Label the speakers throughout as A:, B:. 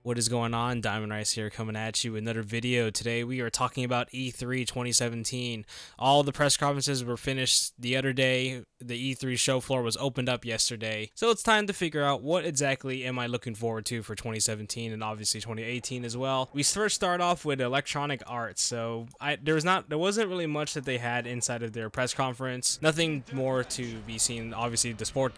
A: What is going on? Diamond Rice here coming at you with another video. Today we are talking about E3 2017. All the press conferences were finished the other day. The E3 show floor was opened up yesterday. So it's time to figure out what exactly am I looking forward to for 2017 and obviously 2018 as well. We first start off with Electronic Arts. So there wasn't really much that they had inside of their press conference. Nothing more to be seen. Obviously the sports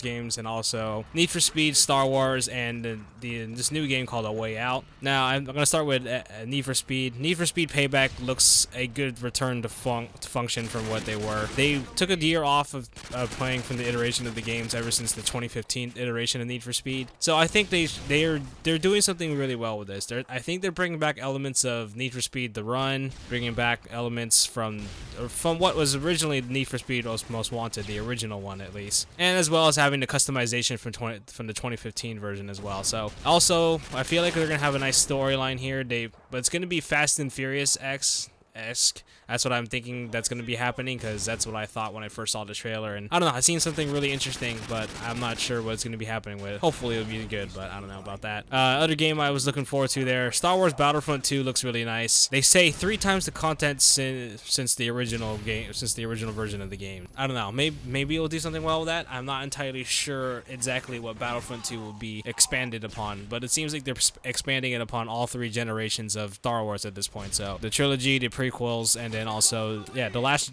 A: games, and also Need for Speed, Star Wars, and this new game called A Way Out. Now, I'm going to start with Need for Speed. Need for Speed Payback looks a good return to function from what they were. They took a year off of playing from the iteration of the games ever since the 2015 iteration of Need for Speed. So I think they're doing something really well with this. I think they're bringing back elements of Need for Speed The Run, bringing back elements from what was originally Need for Speed Most Wanted, the original one at least, and as well as having the customization from the 2015 version as well. So also, I feel like they're gonna have a nice storyline here. But it's gonna be Fast and Furious esque. That's what I'm thinking that's going to be happening, because that's what I thought when I first saw the trailer. And I don't know, I've seen something really interesting, but I'm not sure what's going to be happening with it. Hopefully it'll be good, but I don't know about that. Other game I was looking forward to there, Star Wars Battlefront 2 looks really nice. They say 3 times the content since the original version of the game. I don't know, maybe it'll do something well with that. I'm not entirely sure exactly what Battlefront 2 will be expanded upon, but it seems like they're expanding it upon all 3 generations of Star Wars at this point. So the trilogy, the prequels, and then also, yeah,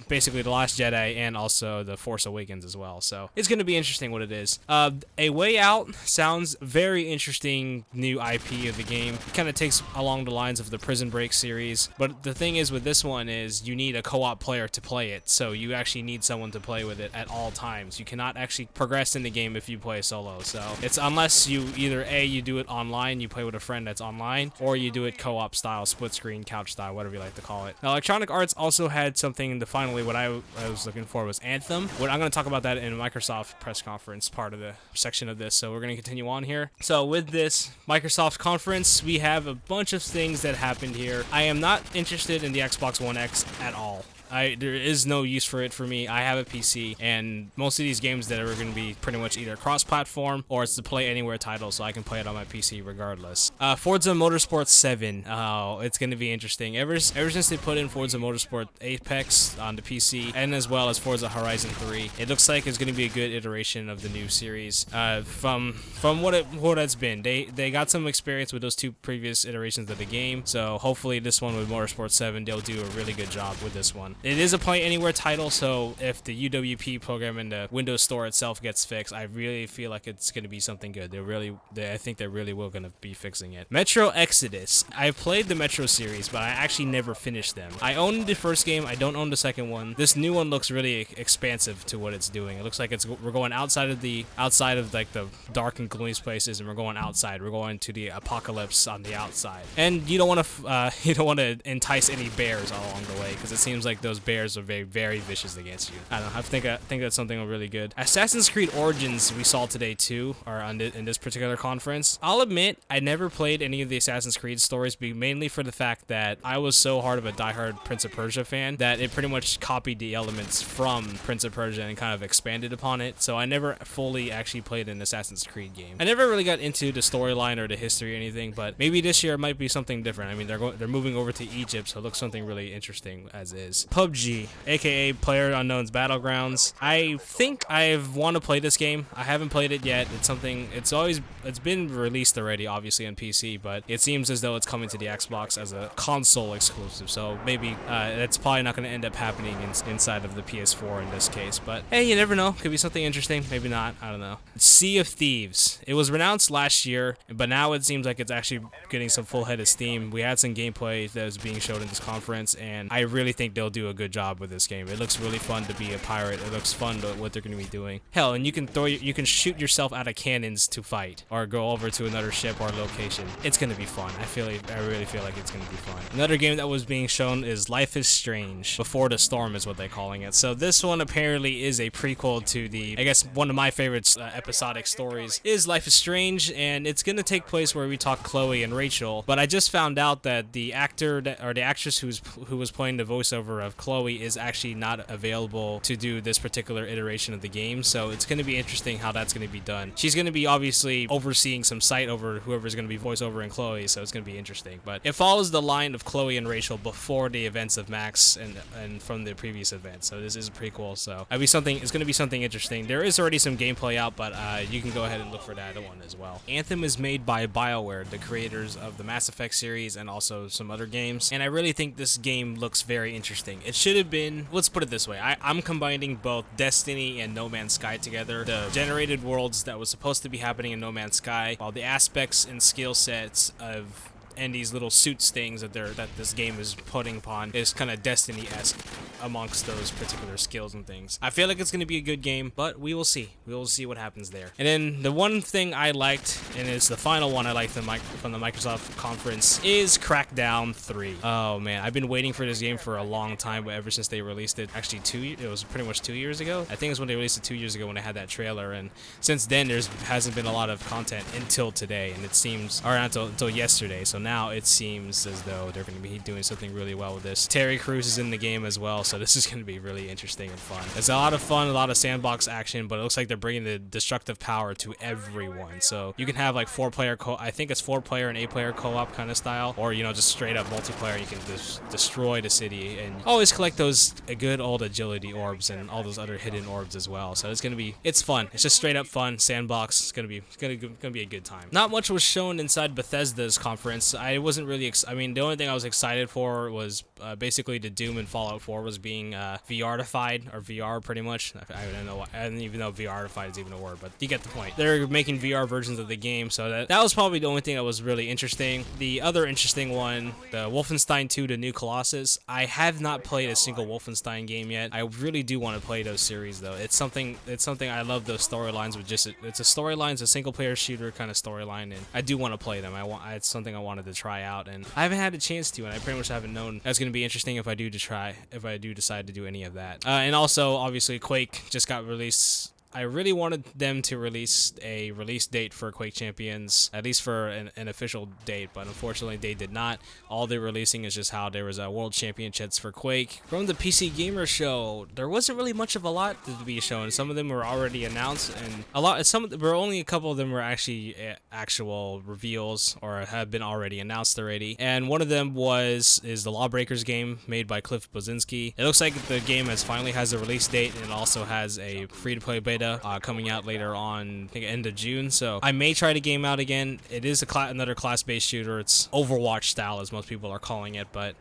A: basically the Last Jedi, and also the Force Awakens as well. So it's going to be interesting what it is. A Way Out sounds very interesting new IP of the game. It kind of takes along the lines of the Prison Break series, but the thing is with this one is you need a co-op player to play it, so you actually need someone to play with it at all times. You cannot actually progress in the game if you play solo. So it's unless you either you do it online, you play with a friend that's online, or you do it co-op style, split screen, couch style, whatever you like to call it. Now, Electronic Arts also had something finally what I was looking for was Anthem. I'm going to talk about that in Microsoft press conference part of the section of this, so we're going to continue on here. So with this Microsoft conference, we have a bunch of things that happened here. I am not interested in the Xbox One X at all. There is no use for it for me. I have a PC, and most of these games that are going to be pretty much either cross-platform or it's the play anywhere title, so I can play it on my PC regardless. Forza Motorsport 7. Oh, it's going to be interesting. Ever since they put in Forza Motorsport Apex on the PC, and as well as Forza Horizon 3, it looks like it's going to be a good iteration of the new series. From what it's been, they got some experience with those 2 previous iterations of the game, so hopefully this one with Motorsport 7, they'll do a really good job with this one. It is a play anywhere title, so if the UWP program in the Windows Store itself gets fixed, I really feel like it's going to be something good. I think they're really going to be fixing it. Metro Exodus. I've played the Metro series, but I actually never finished them. I own the first game. I don't own the second one. This new one looks really expansive to what it's doing. It looks like we're going outside of like the dark and gloomy places, and we're going outside. We're going to the apocalypse on the outside. And you don't want to entice any bears all along the way, because it seems like those bears are very, very vicious against you. I don't know. I think that's something really good. Assassin's Creed Origins we saw today too, or in this particular conference. I'll admit I never played any of the Assassin's Creed stories, mainly for the fact that I was so hard of a diehard Prince of Persia fan that it pretty much copied the elements from Prince of Persia and kind of expanded upon it. So I never fully actually played an Assassin's Creed game. I never really got into the storyline or the history or anything, but maybe this year might be something different. I mean, they're moving over to Egypt, so it looks something really interesting as is. PUBG, aka PlayerUnknown's Battlegrounds. I think I want to play this game. I haven't played it yet. It's been released already, obviously on PC, but it seems as though it's coming to the Xbox as a console exclusive. So maybe that's probably not going to end up happening inside of the PS4 in this case. But hey, you never know. Could be something interesting. Maybe not. I don't know. Sea of Thieves. It was announced last year, but now it seems like it's actually getting some full head of steam. We had some gameplay that was being showed in this conference, and I really think they'll do a good job with this game. It looks really fun to be a pirate. It looks fun to what they're going to be doing. Hell, and you can shoot yourself out of cannons to fight, or go over to another ship or location. It's going to be fun. I really feel like it's going to be fun. Another game that was being shown is Life is Strange. Before the Storm is what they're calling it. So this one apparently is a prequel to I guess one of my favorite episodic stories is Life is Strange, and it's going to take place where we talk Chloe and Rachel. But I just found out that the actor or the actress who was playing the voiceover of Chloe is actually not available to do this particular iteration of the game, so it's going to be interesting how that's going to be done. She's going to be obviously overseeing some site over whoever's going to be voiceover in Chloe, so it's going to be interesting. But it follows the line of Chloe and Rachel before the events of Max and from the previous event, so this is pretty cool. So it's going to be something interesting. There is already some gameplay out, but you can go ahead and look for that one as well. Anthem is made by BioWare, the creators of the Mass Effect series and also some other games, and I really think this game looks very interesting. It should have been, let's put it this way, I'm combining both Destiny and No Man's Sky together. The generated worlds that was supposed to be happening in No Man's Sky, while the aspects and skill sets of and these little suits things that this game is putting upon is kind of Destiny-esque amongst those particular skills and things. I feel like it's going to be a good game, but we will see. We will see what happens there. And then the one thing I liked, and it's the final one I liked from the Microsoft conference, is Crackdown 3. Oh man, I've been waiting for this game for a long time, but ever since they released it, actually it was pretty much 2 years ago. I think it's when they released it 2 years ago when they had that trailer, and since then there hasn't been a lot of content until today, and it seems, or until yesterday. So now it seems as though they're going to be doing something really well with this. Terry Crews is in the game as well, so this is going to be really interesting and fun. It's a lot of fun, a lot of sandbox action, but it looks like they're bringing the destructive power to everyone. So you can have like 4-player I think it's 4-player and 8-player co-op kind of style, or just straight up multiplayer. You can just destroy the city and always collect those good old agility orbs and all those other hidden orbs as well. So it's fun. It's just straight up fun sandbox. It's gonna be a good time. Not much was shown inside Bethesda's conference. I wasn't really the only thing I was excited for was basically the Doom and Fallout 4 was being VR-ified, or VR pretty much. I don't know. I didn't even know VR-ified is even a word, but you get the point. They're making VR versions of the game, so that was probably the only thing that was really interesting. The other interesting one, the Wolfenstein 2: The New Colossus. I have not played a single Wolfenstein game yet. I really do want to play those series though. It's something I love those storylines with it's a storyline, it's a single-player shooter kind of storyline, and I do want to play them. It's something I wanted to try out, and I haven't had a chance to, and I pretty much haven't known that's going to be interesting if I do decide to do any of that. And also, obviously, Quake just got released. I really wanted them to release a release date for Quake Champions, at least for an official date, but unfortunately they did not. All they're releasing is just how there was a World Championships for Quake. From the PC Gamer show, there wasn't really much of a lot to be shown. Some of them were already announced, and only a couple of them were actually actual reveals or have been already announced already. And one of them is the Lawbreakers game made by Cliff Bleszinski. It looks like the game finally has a release date, and it also has a free-to-play beta coming out later on, I think end of June. So I may try the game out again. It is another class-based shooter. It's Overwatch style, as most people are calling it, but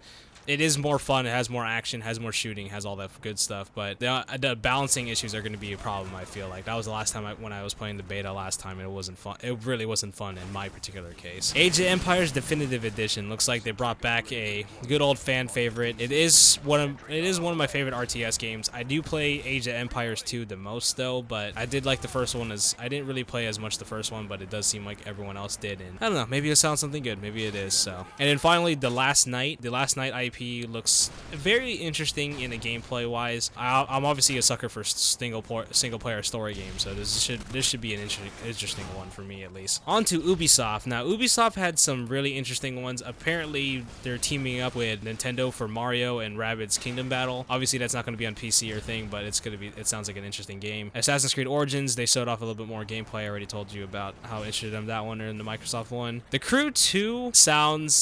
A: it is more fun. It has more action, has more shooting, has all that good stuff. But the balancing issues are going to be a problem, I feel like. That was the last time when I was playing the beta last time, and it wasn't fun. It really wasn't fun in my particular case. Age of Empires Definitive Edition looks like they brought back a good old fan favorite. It is one of my favorite RTS games. I do play Age of Empires 2 the most though, but I did like the first one. I didn't really play as much the first one, but it does seem like everyone else did, and I don't know, maybe it sounds something good, maybe it is. So, and then finally, The Last Night IP looks very interesting in a gameplay wise. I'm obviously a sucker for single player story games, so this should be an interesting one for me at least. On to Ubisoft. Now Ubisoft had some really interesting ones. Apparently they're teaming up with Nintendo for Mario and Rabbids Kingdom Battle. Obviously that's not going to be on PC or thing, but it sounds like an interesting game. Assassin's Creed Origins, they showed off a little bit more gameplay. I already told you about how interested I'm in that one or in the Microsoft one. The Crew 2 sounds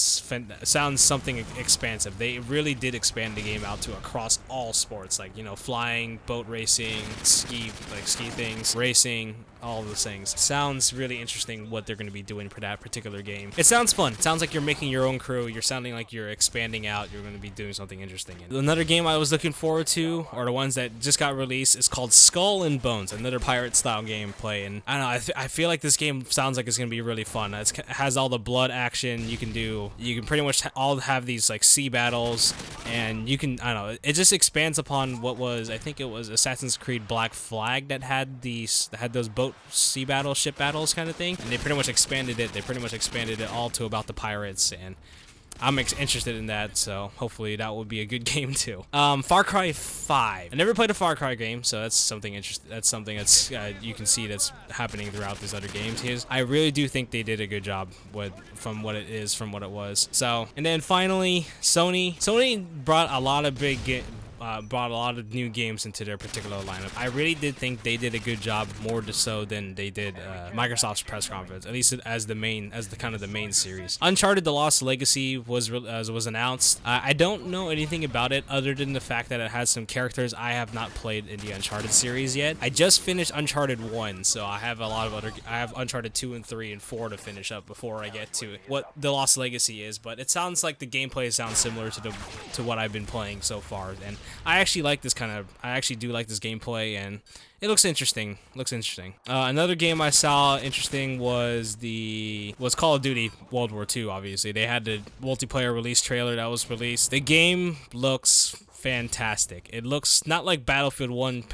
A: something expansive. They really did expand the game out to across all sports, like flying, boat racing, ski things, racing, all of those things. Sounds really interesting what they're going to be doing for that particular game. It sounds fun. It sounds like you're making your own crew. You're sounding like you're expanding out. You're going to be doing something interesting. Another game I was looking forward to, or the ones that just got released, is called Skull and Bones, another pirate style gameplay. And I don't know, I feel like this game sounds like it's going to be really fun. It has all the blood action you can do. You can pretty much all have these like sea battles, and you can, I don't know, it just expands upon what was, I think it was Assassin's Creed Black Flag that had those boat ship battles kind of thing, and they pretty much expanded it all to about the pirates, and I'm interested in that, so hopefully that will be a good game too. Far Cry 5. I never played a Far Cry game, so that's something interesting. That's something that's you can see that's happening throughout these other games. I really do think they did a good job from what it was. So, and then finally, Sony brought a lot of brought a lot of new games into their particular lineup. I really did think they did a good job, more so than they did Microsoft's press conference, at least as the kind of the main series. Uncharted: The Lost Legacy was announced. I don't know anything about it other than the fact that it has some characters I have not played in the Uncharted series yet. I just finished Uncharted 1, so I have I have Uncharted 2 and 3 and 4 to finish up before I get to what The Lost Legacy is, but it sounds like the gameplay sounds similar to what I've been playing so far, and I actually do like this gameplay, and it looks interesting. Another game I saw interesting was Call of Duty World War II. Obviously, they had the multiplayer release trailer that was released. The game looks fantastic. It looks not like Battlefield 1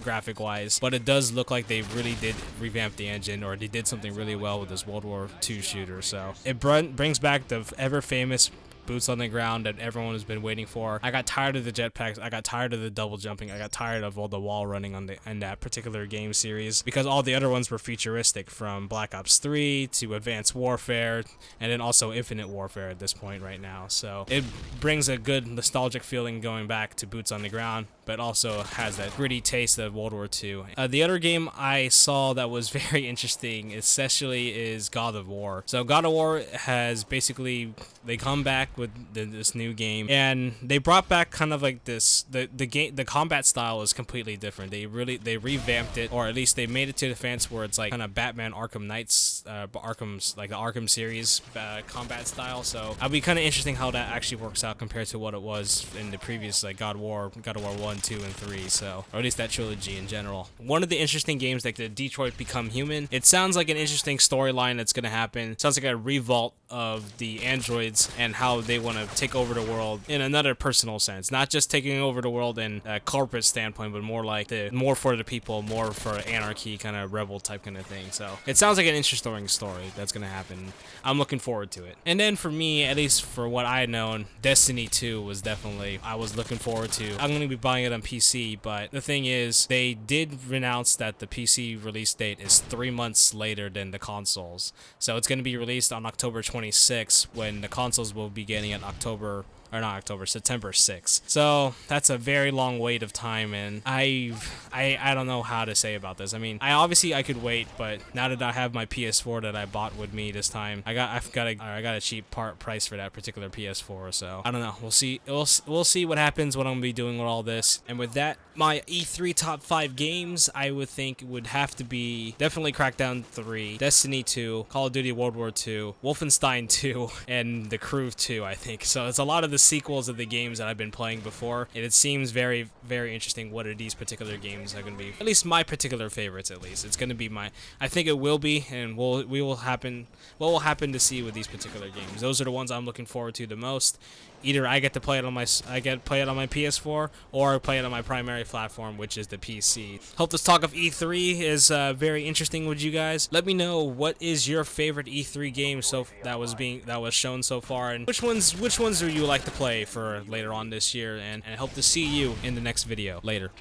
A: graphic wise, but it does look like they really did revamp the engine, or they did something really well with this World War II shooter. So it brings back the ever famous boots on the ground that everyone has been waiting for. I got tired of the jetpacks. I got tired of the double jumping. I got tired of all the wall running in that particular game series, because all the other ones were futuristic, from Black Ops 3 to Advanced Warfare, and then also Infinite Warfare at this point right now. So it brings a good nostalgic feeling going back to boots on the ground, but also has that gritty taste of World War II. The other game I saw that was very interesting, especially, is God of War. So God of War has basically, they come back with this new game, and they brought back kind of like this, the combat style is completely different. They revamped it, or at least they made it to the fans where it's like kind of Batman Arkham Knights, Arkham's, like the Arkham series combat style. So it'll be kind of interesting how that actually works out compared to what it was in the previous, like God of War 1, 2, and 3, so, or at least that trilogy in general. One of the interesting games, like the Detroit Become Human, it sounds like an interesting storyline that's going to happen. It sounds like a revolt of the androids and how they want to take over the world in another personal sense, not just taking over the world in a corporate standpoint, but more like more for the people, more for anarchy, kind of rebel type kind of thing. So it sounds like an interesting story that's going to happen. I'm looking forward to it. And then for me, at least for what I had known, Destiny 2 was definitely, I was looking forward to. I'm going to be buying it on PC, but the thing is, they did announce that the PC release date is 3 months later than the consoles. So it's going to be released on October 26th, when the consoles will be getting it September 6th. So that's a very long wait of time, and I don't know how to say about this. I mean, I could wait, but now that I have my PS4 that I bought with me this time, I got a cheap price for that particular PS4. So I don't know. We'll see. We'll see what happens, what I'm gonna be doing with all this. And with that, my E3 top 5 games, I would think would have to be definitely Crackdown 3, Destiny 2, Call of Duty World War 2, Wolfenstein 2, and The Crew 2, I think. So it's a lot of the sequels of the games that I've been playing before, and it seems very, very interesting what are these particular games are going to be, at least my particular favorites. At least it's going to be I think it will be, and what will happen to see with these particular games. Those are the ones I'm looking forward to the most. Either I get to play it on my PS4, or play it on my primary platform, which is the PC. Hope this talk of E3 is very interesting with you guys. Let me know, what is your favorite E3 game that was shown so far, and which ones do you like to play for later on this year, and I hope to see you in the next video. Later.